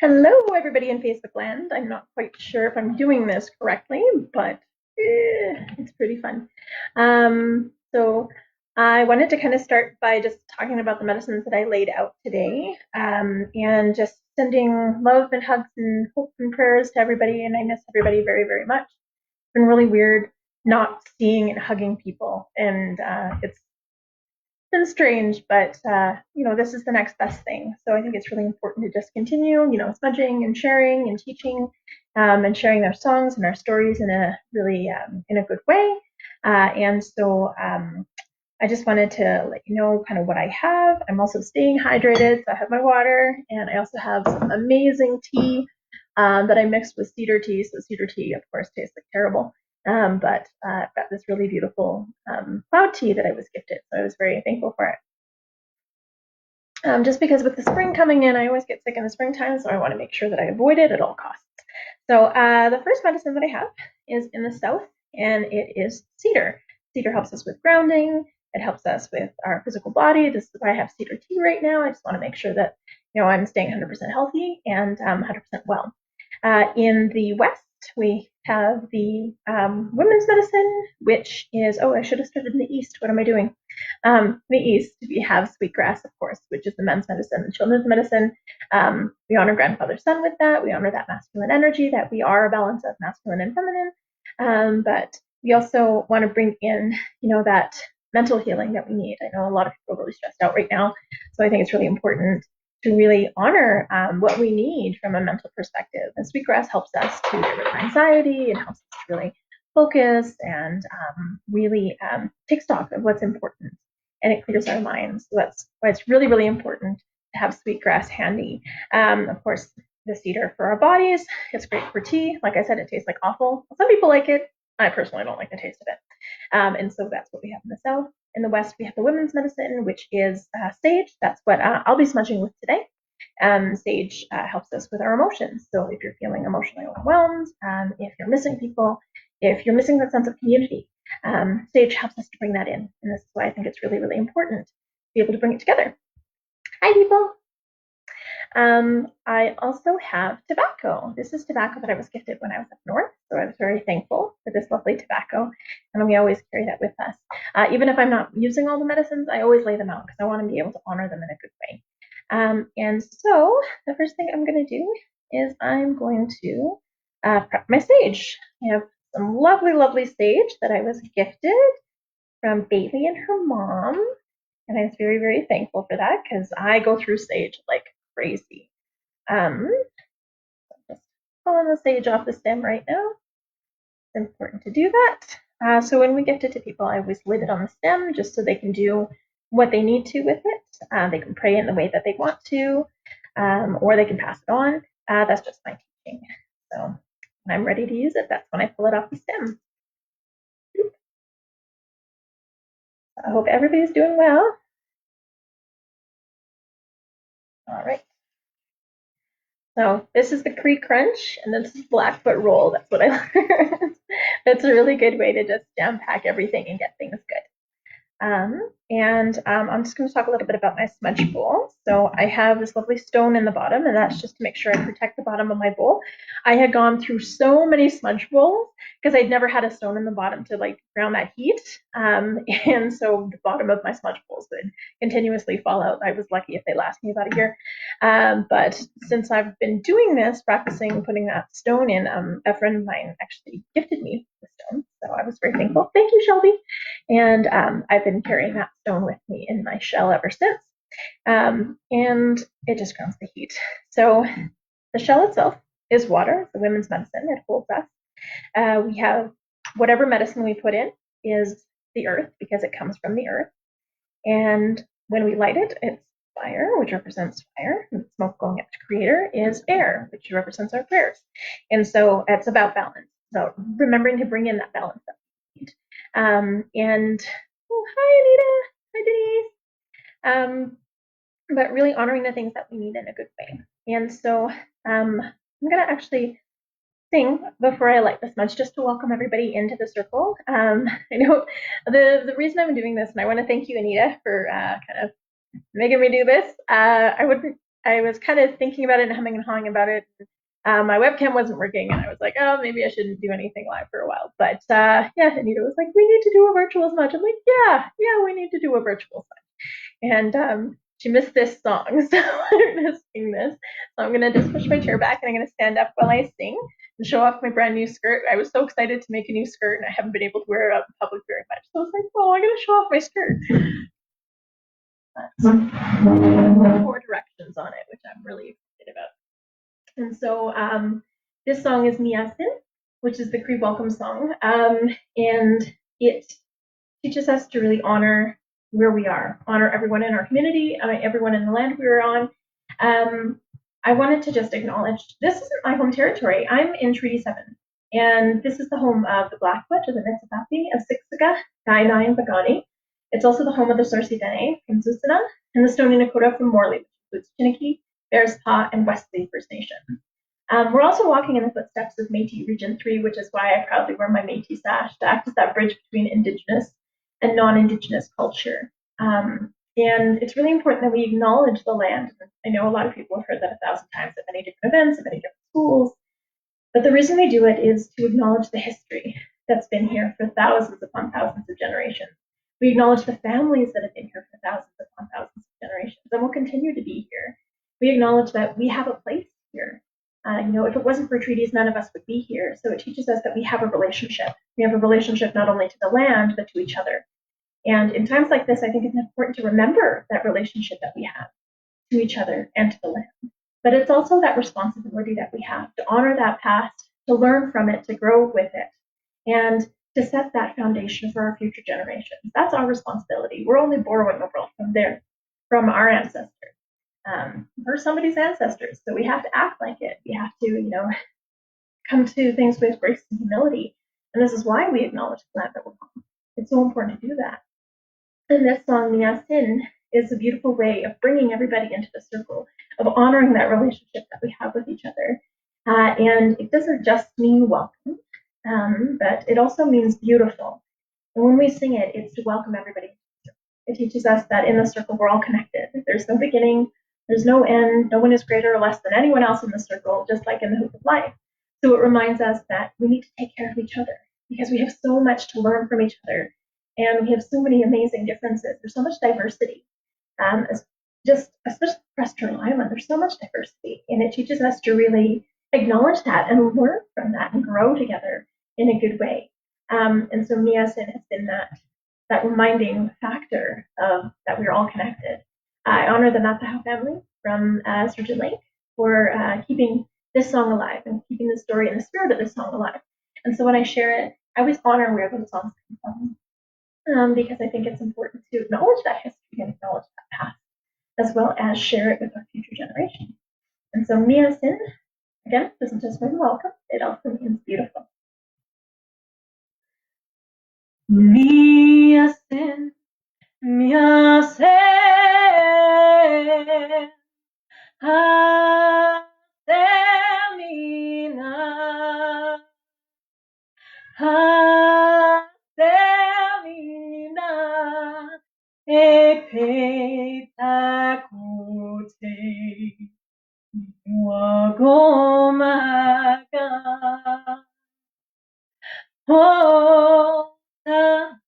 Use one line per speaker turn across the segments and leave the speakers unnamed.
Hello, everybody in Facebook land. I'm not quite sure if I'm doing this correctly, but it's pretty fun. So I wanted to kind of start by just talking about the medicines that I laid out today, and just sending love and hugs and hopes and prayers to everybody. And I miss everybody very, very much. It's been really weird not seeing and hugging people, and it's been strange, but this is the next best thing. So I think it's really important to just continue, smudging and sharing and teaching, and sharing their songs and our stories in a really in a good way. And so I just wanted to let you know kind of what I have. I'm also staying hydrated, so I have my water, and I also have some amazing tea that I mixed with cedar tea. So cedar tea, of course, tastes like terrible. But I've got this really beautiful cloud tea that I was gifted, so I was very thankful for it. Just because with the spring coming in, I always get sick in the springtime, so I want to make sure that I avoid it at all costs. So the first medicine that I have is in the south, and it is cedar. Cedar helps us with grounding. It helps us with our physical body. This is why I have cedar tea right now. I just want to make sure that I'm staying 100% healthy and 100% well. In the west, we have the women's medicine, which is, I should have started in the east. What am I doing? The east, we have sweetgrass, of course, which is the men's medicine and children's medicine. We honor grandfather son with that. We honor that masculine energy, that we are a balance of masculine and feminine. But we also want to bring in, that mental healing that we need. I know a lot of people are really stressed out right now, so I think it's really important to really honor what we need from a mental perspective. And sweetgrass helps us to get rid of anxiety and helps us to really focus and really take stock of what's important, and it clears our minds. So that's why it's really, really important to have sweetgrass handy. Of course, the cedar for our bodies. It's great for tea. Like I said, it tastes like awful. Some people like it. I personally don't like the taste of it. And so that's what we have in the south. In the west, we have the women's medicine, which is sage. That's what I'll be smudging with today. Sage helps us with our emotions. So if you're feeling emotionally overwhelmed, if you're missing people, if you're missing that sense of community, sage helps us to bring that in. And this is why I think it's really, really important to be able to bring it together. Hi, people. I also have tobacco. This is tobacco that I was gifted when I was up north, so I was very thankful for this lovely tobacco, and we always carry that with us. Even if I'm not using all the medicines, I always lay them out because I want to be able to honor them in a good way. And so the first thing I'm going to do is I'm going to prep my sage. I have some lovely, lovely sage that I was gifted from Bailey and her mom, and I was very, very thankful for that because I go through sage like crazy. I'm just pulling the sage off the stem right now. It's important to do that. So when we gift it to people, I always lay it on the stem just so they can do what they need to with it. They can pray in the way that they want to, or they can pass it on. That's just my teaching. So when I'm ready to use it, that's when I pull it off the stem. I hope everybody's doing well. All right. So this is the Cree Crunch, and this is Blackfoot Roll. That's what I learned. That's a really good way to just jam pack everything and get things good. I'm just going to talk a little bit about my smudge bowl. So I have this lovely stone in the bottom, and that's just to make sure I protect the bottom of my bowl. I had gone through so many smudge bowls because I'd never had a stone in the bottom to like ground that heat. And so the bottom of my smudge bowls would continuously fall out. I was lucky if they last me about a year. But since I've been doing this, practicing putting that stone in, a friend of mine actually gifted me the stone. So I was very thankful. Thank you, Shelby. And I've been carrying that stone with me in my shell ever since. And it just grounds the heat. So the shell itself is water. It's a women's medicine. It holds us. We have whatever medicine we put in is the earth because it comes from the earth. And when we light it, it's fire, which represents fire. And smoke going up to creator is air, which represents our prayers. And so it's about balance. So remembering to bring in that balance that we need. Hi, Anita. Hi, Denise. But really honoring the things that we need in a good way. And so I'm going to actually sing before I light the smudge just to welcome everybody into the circle. I know the reason I'm doing this, and I want to thank you, Anita, for kind of making me do this. I I was kind of thinking about it and humming and hawing about it. My webcam wasn't working, and I was like, oh, maybe I shouldn't do anything live for a while. But yeah, Anita was like, we need to do a virtual smudge. I'm like, yeah, we need to do a virtual smudge. And she missed this song, so I'm gonna sing this. So I'm gonna just push my chair back, and I'm gonna stand up while I sing and show off my brand new skirt. I was so excited to make a new skirt, and I haven't been able to wear it out in public very much. So I was like, oh, I'm gonna show off my skirt. Four directions on it, which I'm really excited about. And so this song is Miasin, which is the Cree welcome song. And it teaches us to really honor where we are, honor everyone in our community, everyone in the land we are on. I wanted to just acknowledge this isn't my home territory. I'm in Treaty 7, and this is the home of the Blackfoot, or the Mississippi, of Siksika, Kainai, and Pagani. It's also the home of the Sorsi Dene from Susana, and the Stoney Nakoda from Morley, which includes Chiniki, Bearspaw, and Wesley First Nation. We're also walking in the footsteps of Métis Region 3, which is why I proudly wear my Métis sash to act as that bridge between Indigenous and non-Indigenous culture. And it's really important that we acknowledge the land. I know a lot of people have heard that 1,000 times at many different events, at many different schools. But the reason we do it is to acknowledge the history that's been here for thousands upon thousands of generations. We acknowledge the families that have been here for thousands upon thousands of generations and will continue to be here. We acknowledge that we have a place here. If it wasn't for treaties, none of us would be here. So it teaches us that we have a relationship. We have a relationship not only to the land, but to each other. And in times like this, I think it's important to remember that relationship that we have to each other and to the land. But it's also that responsibility that we have to honor that past, to learn from it, to grow with it, and to set that foundation for our future generations. That's our responsibility. We're only borrowing the world from our ancestors. We're somebody's ancestors, so we have to act like it. We have to, come to things with grace and humility. And this is why we acknowledge the land that we're on. It's so important to do that. And this song, Miasin, is a beautiful way of bringing everybody into the circle, of honoring that relationship that we have with each other. And it doesn't just mean welcome, but it also means beautiful. And when we sing it, it's to welcome everybody. It teaches us that in the circle, we're all connected. There's no beginning, there's no end. No one is greater or less than anyone else in the circle, just like in the hoop of life. So it reminds us that we need to take care of each other because we have so much to learn from each other. And we have so many amazing differences. There's so much diversity. Especially across Turtle Island, there's so much diversity. And it teaches us to really acknowledge that and learn from that and grow together in a good way. And so Miasin has been that reminding factor of that we're all connected. I honor the Mataha family from Sturgeon Lake for keeping this song alive and keeping the story and the spirit of this song alive. And so when I share it, I always honor where those songs come from, because I think it's important to acknowledge that history and acknowledge that past, as well as share it with our future generations. And so Miasin, again, doesn't just mean welcome, it also means beautiful. Miasin, Miasin, Hasemina, Hasemina, Epetakote, Wagomaga, Hota,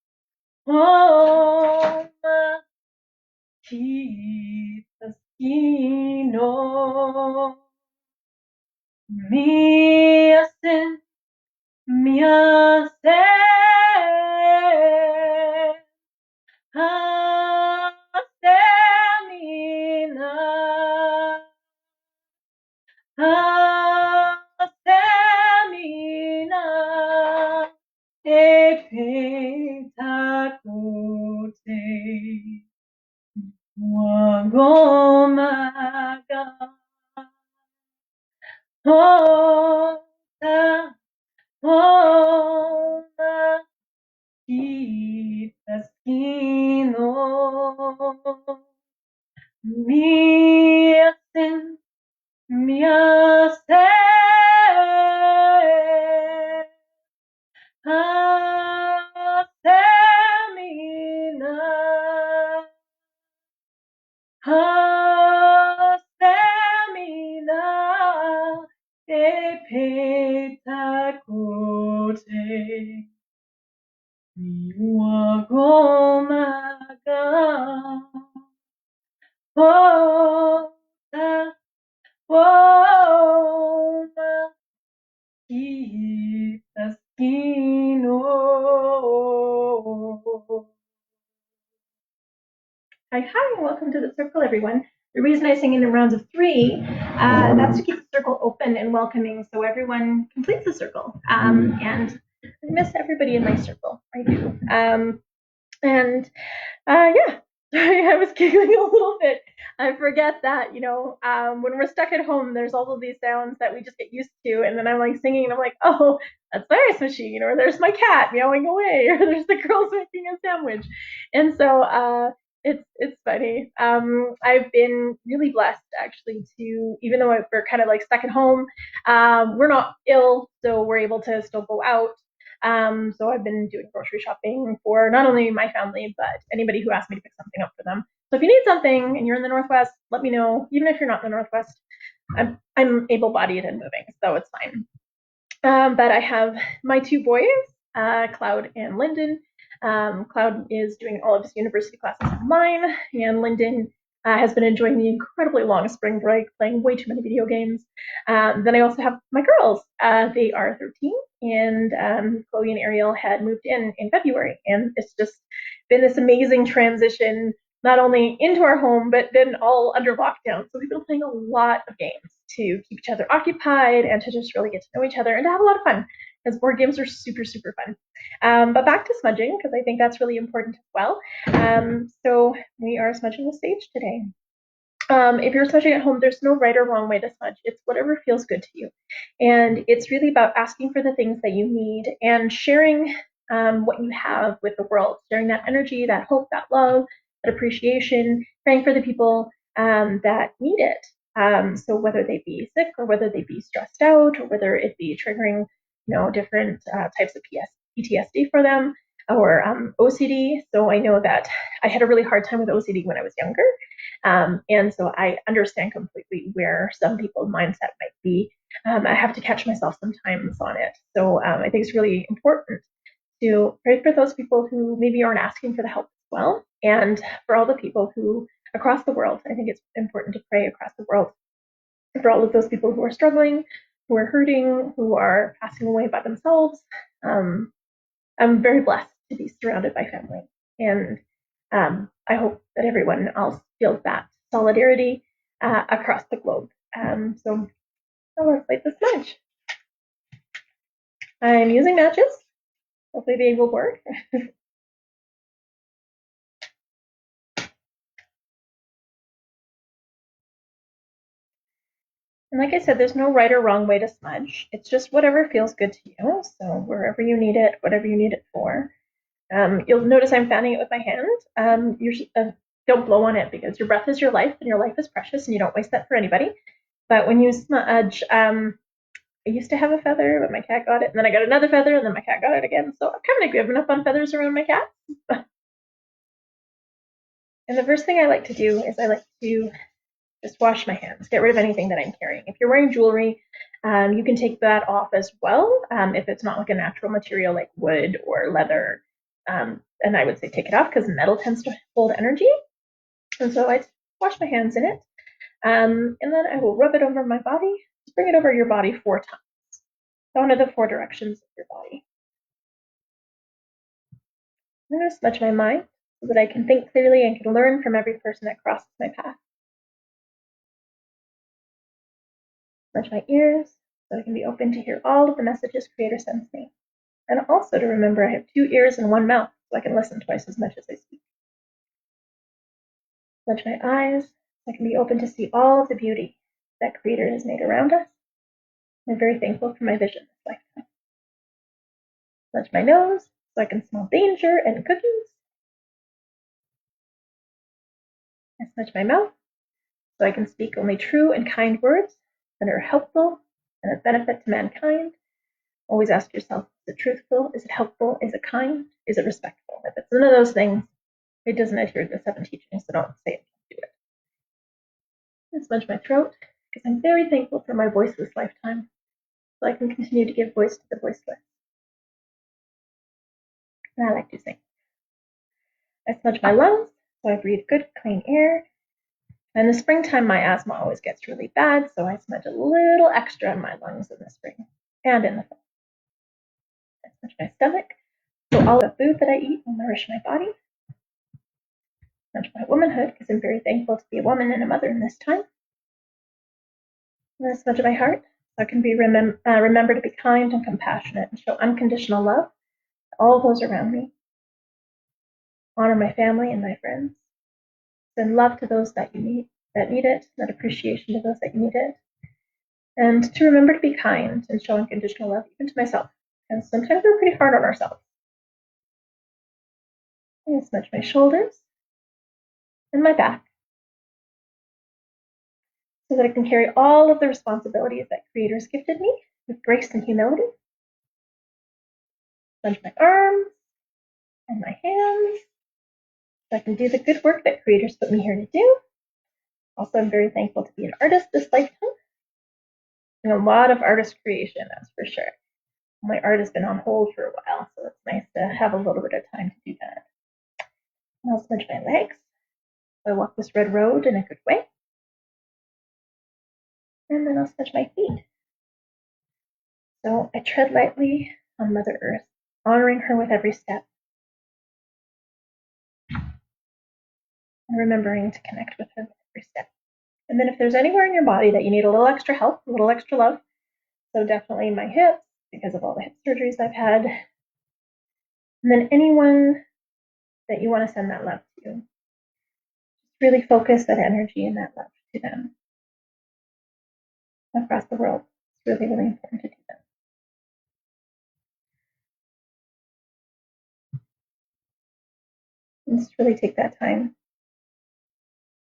Homa, Kitaskino, Miasin, Miasin, Hasemina, Hasemina, Epetakote, Wagomaga, Hota, Homa, Kitaskino, Miasin, Miasin, Hasemina, Hasemina, Hi, hi, welcome to the circle, everyone. The reason I sing in rounds of three, that's to keep the circle open and welcoming so everyone completes the circle. And I miss everybody in my circle. I do. And yeah, I was giggling a little bit. I forget that, when we're stuck at home, there's all of these sounds that we just get used to. And then I'm like singing and I'm like, oh, that's the ice machine, or there's my cat meowing away, or there's the girls making a sandwich. And so it's funny. I've been really blessed actually to, even though we're kind of like stuck at home, we're not ill, so we're able to still go out. So I've been doing grocery shopping for not only my family, but anybody who asks me to pick something up for them. So if you need something and you're in the Northwest, let me know. Even if you're not in the Northwest, I'm able-bodied and moving, so it's fine. But I have my two boys, Cloud and Lyndon. Cloud is doing all of his university classes online, and Lyndon has been enjoying the incredibly long spring break, playing way too many video games. Then I also have my girls. They are 13, and Chloe and Ariel had moved in February, and it's just been this amazing transition, not only into our home, but then all under lockdown. So we've been playing a lot of games to keep each other occupied and to just really get to know each other and to have a lot of fun, because board games are super, super fun. But back to smudging, because I think that's really important as well. So we are smudging the stage today. If you're smudging at home, there's no right or wrong way to smudge. It's whatever feels good to you. And it's really about asking for the things that you need and sharing what you have with the world, sharing that energy, that hope, that love, that appreciation, praying for the people that need it. So whether they be sick or whether they be stressed out or whether it be triggering, different types of PTSD for them or OCD. So I know that I had a really hard time with OCD when I was younger. And so I understand completely where some people's mindset might be. I have to catch myself sometimes on it. So I think it's really important to pray for those people who maybe aren't asking for the help as well. And for all the people who across the world, I think it's important to pray across the world for all of those people who are struggling, who are hurting, who are passing away by themselves. I'm very blessed to be surrounded by family. And I hope that everyone else feels that solidarity across the globe. So let's light the smudge. I'm using matches. Hopefully they will work. And like I said, there's no right or wrong way to smudge. It's just whatever feels good to you. So wherever you need it, whatever you need it for. You'll notice I'm fanning it with my hand. Usually, don't blow on it because your breath is your life and your life is precious and you don't waste that for anybody. But when you smudge, I used to have a feather, but my cat got it, and then I got another feather, and then my cat got it again. So I've kind of given up on feathers around my cat. And the first thing I like to do is I like to just wash my hands, get rid of anything that I'm carrying. If you're wearing jewelry, you can take that off as well if it's not like a natural material like wood or leather. And I would say take it off because metal tends to hold energy. And so I wash my hands in it. And then I will rub it over my body. Just bring it over your body 4 times. One of the 4 directions of your body. I'm going to smudge my mind so that I can think clearly and can learn from every person that crosses my path. Smudge my ears so I can be open to hear all of the messages Creator sends me. And also to remember I have 2 ears and 1 mouth so I can listen twice as much as I speak. Smudge my eyes so I can be open to see all of the beauty that Creator has made around us. I'm very thankful for my vision this lifetime. Smudge my nose so I can smell danger and cookies. I smudge my mouth so I can speak only true and kind words that are helpful and of benefit to mankind. Always ask yourself, is it truthful? Is it helpful? Is it kind? Is it respectful? If it's none of those things, it doesn't adhere to the 7 teachings, so don't say it, do it. I smudge my throat because I'm very thankful for my voice this lifetime, so I can continue to give voice to the voiceless. And I like to sing. I smudge my lungs so I breathe good, clean air. In the springtime, my asthma always gets really bad, so I smudge a little extra in my lungs in the spring and in the fall. I smudge my stomach, so all the food that I eat will nourish my body. Smudge my womanhood, because I'm very thankful to be a woman and a mother in this time. And I smudge my heart, so I can be remember to be kind and compassionate and show unconditional love to all those around me. Honor my family and my friends. Send love to those that need it, that appreciation to those that need it. And to remember to be kind and show unconditional love even to myself. And sometimes we're pretty hard on ourselves. I'm going to smudge my shoulders and my back so that I can carry all of the responsibilities that Creator's gifted me with grace and humility. Smudge my arms and my hands so I can do the good work that Creator's put me here to do. Also, I'm very thankful to be an artist this lifetime. And a lot of artist creation, that's for sure. My art has been on hold for a while, so it's nice to have a little bit of time to do that. And I'll smudge my legs so I walk this red road in a good way. And then I'll smudge my feet. So I tread lightly on Mother Earth, honoring her with every step, and remembering to connect with her with every step. And then if there's anywhere in your body that you need a little extra help, a little extra love, so definitely my hips, because of all the hip surgeries I've had, and then anyone that you want to send that love to, just really focus that energy and that love to them across the world. It's really, really important to do that. And just really take that time.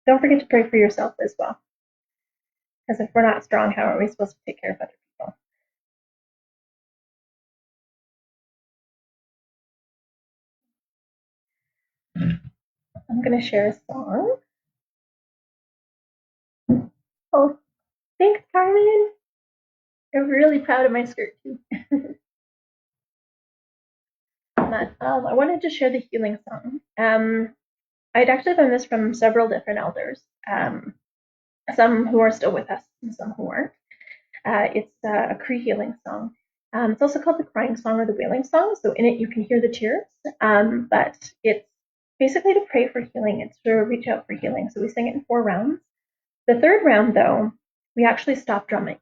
Don't forget to pray for yourself as well. Because if we're not strong, how are we supposed to take care of other people? I'm going to share a song. Oh, thanks, Carmen. I'm really proud of my skirt too. But I wanted to share the healing song. I'd actually learned this from several different elders, some who are still with us and some who aren't. It's a Cree healing song. It's also called the crying song or the wailing song. So in it, you can hear the tears, but it's basically to pray for healing. It's to reach out for healing. So we sing it in 4 rounds. The third round, though, we actually stop drumming.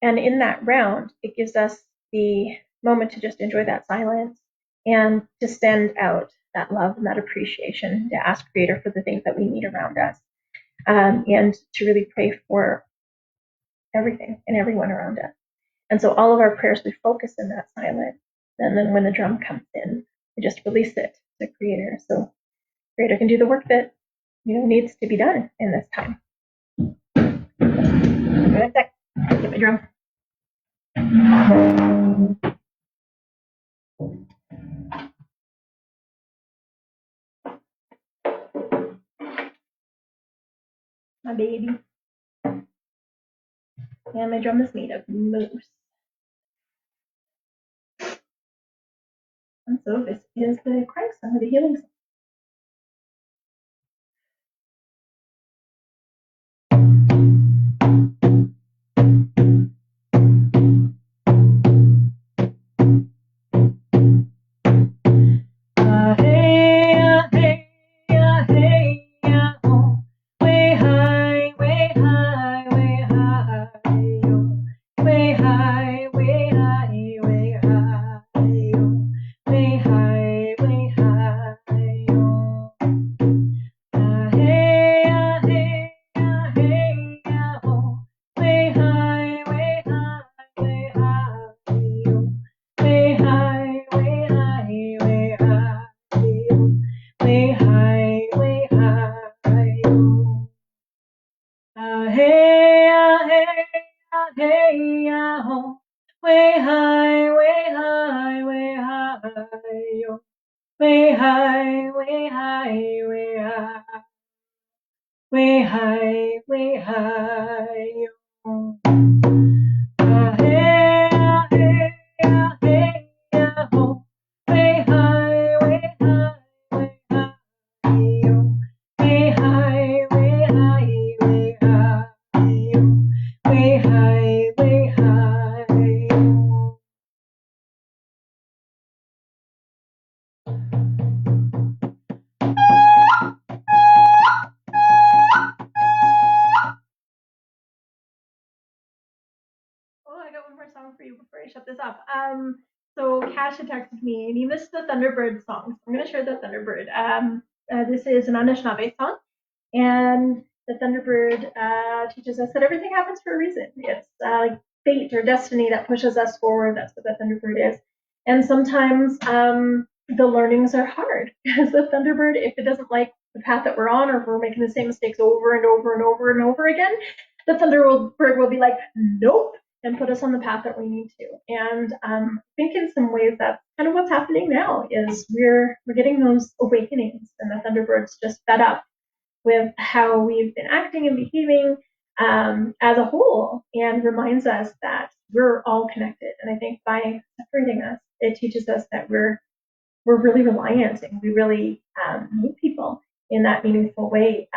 And in that round, it gives us the moment to just enjoy that silence and to send out that love and that appreciation, to ask Creator for the things that we need around us, and to really pray for everything and everyone around us. And so all of our prayers, we focus in that silence. And then when the drum comes in, we just release it to Creator. So Creator can do the work that needs to be done in this time. Get my drum. My baby. And my drum is made of moose. And so this is the crying song or the healing song. I got one more song for you before I shut this up. So Cash had texted me and he missed the Thunderbird song. So I'm gonna share the Thunderbird. This is an Anishinaabe song, and the Thunderbird teaches us that everything happens for a reason. It's like fate or destiny that pushes us forward. That's what the Thunderbird is. And sometimes the learnings are hard because the Thunderbird, if it doesn't like the path that we're on, or if we're making the same mistakes over and over and over and over again, the Thunderbird will be like, nope, and put us on the path that we need to. And I think in some ways that's kind of what's happening now is we're getting those awakenings, and the Thunderbird's just fed up with how we've been acting and behaving as a whole, and reminds us that we're all connected. And I think by separating us, it teaches us that we're really reliant, and we really need people in that meaningful way.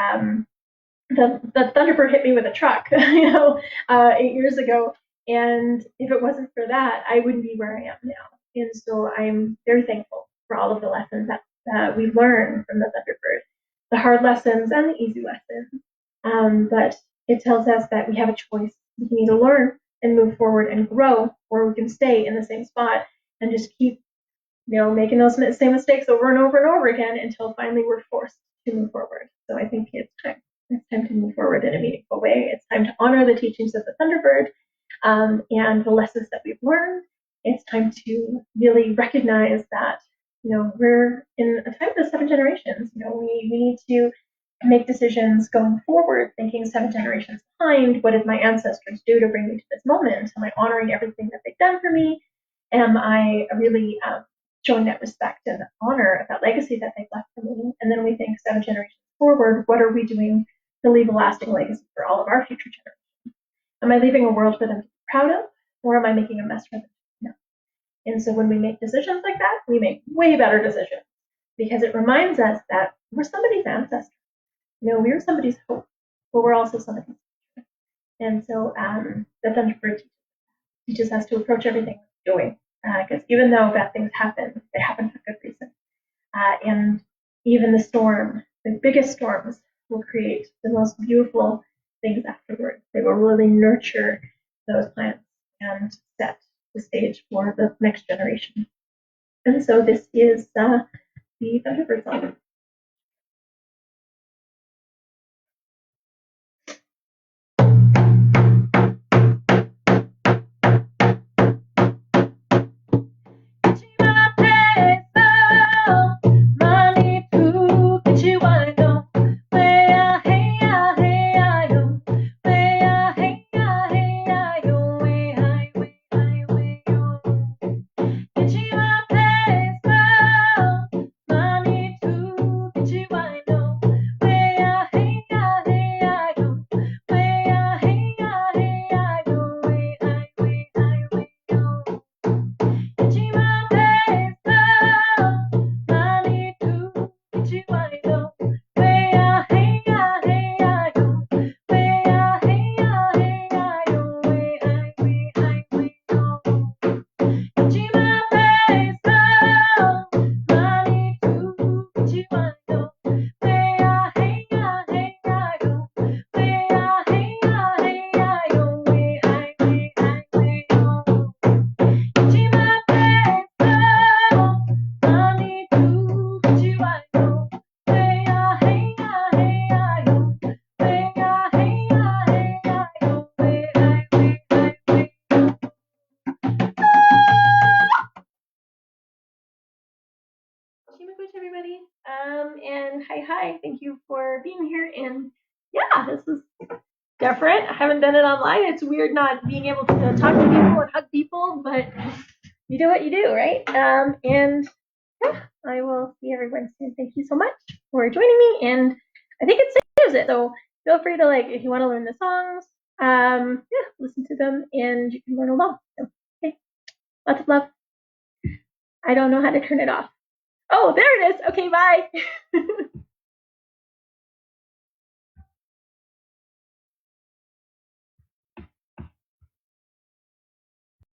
The Thunderbird hit me with a truck, 8 years ago, and if it wasn't for that, I wouldn't be where I am now. And so I'm very thankful for all of the lessons that we learn from the Thunderbird, the hard lessons and the easy lessons. But it tells us that we have a choice. We can either learn and move forward and grow, or we can stay in the same spot and just keep, making those same mistakes over and over and over again until finally we're forced to move forward. So I think it's time. It's time to move forward in a meaningful way. It's time to honor the teachings of the Thunderbird and the lessons that we've learned. It's time to really recognize that, we're in a time of the 7 generations. We need to make decisions going forward, thinking 7 generations behind. What did my ancestors do to bring me to this moment? Am I honoring everything that they've done for me? Am I really showing that respect and honor, that legacy that they've left for me? And then we think 7 generations forward, what are we doing to leave a lasting legacy for all of our future generations? Am I leaving a world for them to be proud of, or am I making a mess for them to know? And so when we make decisions like that, we make way better decisions, because it reminds us that we're somebody's ancestor. We're somebody's hope, but we're also somebody's future. And so the Thunderbird teaches us to approach everything with joy, because even though bad things happen, they happen for good reason. And even the storm, the biggest storms, will create the most beautiful things afterwards. They will really nurture those plants and set the stage for the next generation. And so this is the Thunderbird song. Everybody, and hi, thank you for being here. And yeah, this is different. I haven't done it online. It's weird not being able to talk to people and hug people, but you do what you do, right? And yeah, I will see everyone soon. Thank you so much for joining me, and I think it's safe to use it, so feel free to, if you want to learn the songs, listen to them, and you can learn along. So, okay, lots of love. I don't know how to turn it off. Oh, there it is. Okay, bye.